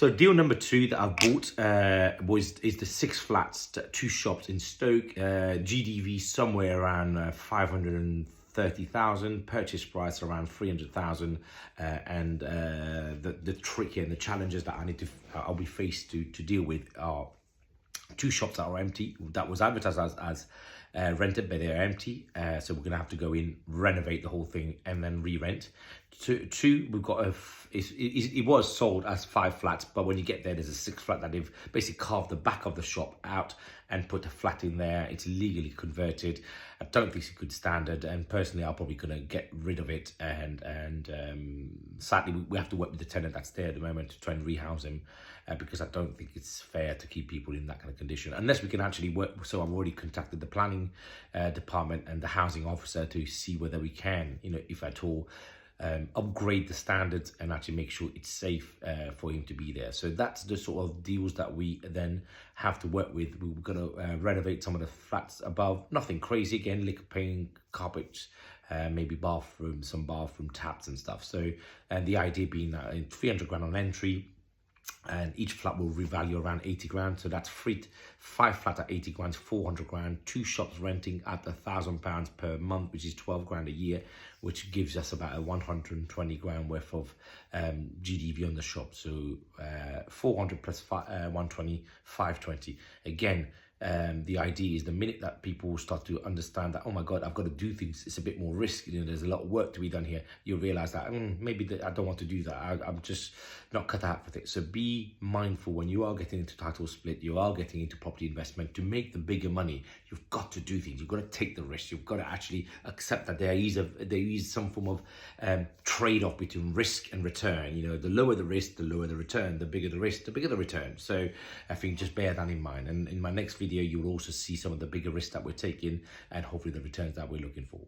So deal number 2 that I've bought is the 6 flats, 2 shops in Stoke, GDV somewhere around 530,000, purchase price around 300,000, and the trick and the challenges that I'll be faced to deal with are 2 shops that are empty, that was advertised as rented, but they're empty. So we're gonna have to go in, renovate the whole thing, and then re-rent. Two, we've got it was sold as 5 flats, but when you get there, there's a 6 flat that they've basically carved the back of the shop out and put a flat in there. It's legally converted. I don't think it's a good standard, and personally, I'm probably gonna get rid of it. And sadly, we have to work with the tenant that's there at the moment to try and rehouse him, because I don't think it's fair to keep people in that kind of condition unless we can actually work. So I've already contacted the planning department and the housing officer to see whether we can, if at all, upgrade the standards and actually make sure it's safe for him to be there. So that's the sort of deals that we then have to work with. We're going to renovate some of the flats above, nothing crazy, again, liquor paint, carpets, maybe some bathroom taps and stuff. So, and the idea being that 300 grand on entry, and each flat will revalue around 80 grand. So that's 5 flats at 80 grand, 400 grand, 2 shops renting at £1,000 per month, which is 12 grand a year, which gives us about a 120 grand worth of GDV on the shop. So 400 plus 120, 520. Again, the idea is the minute that people start to understand that, oh my God, I've got to do things, it's a bit more risky, there's a lot of work to be done here, you'll realize that maybe I don't want to do that, I'm just not cut out for it. So be mindful when you are getting into title split, you are getting into property investment, to make the bigger money, you've got to do things, you've got to take the risk, you've got to actually accept that there is some form of trade-off between risk and return. The lower the risk, the lower the return, the bigger the risk, the bigger the return. So I think just bear that in mind, and in my next video you will also see some of the bigger risks that we're taking and hopefully the returns that we're looking for.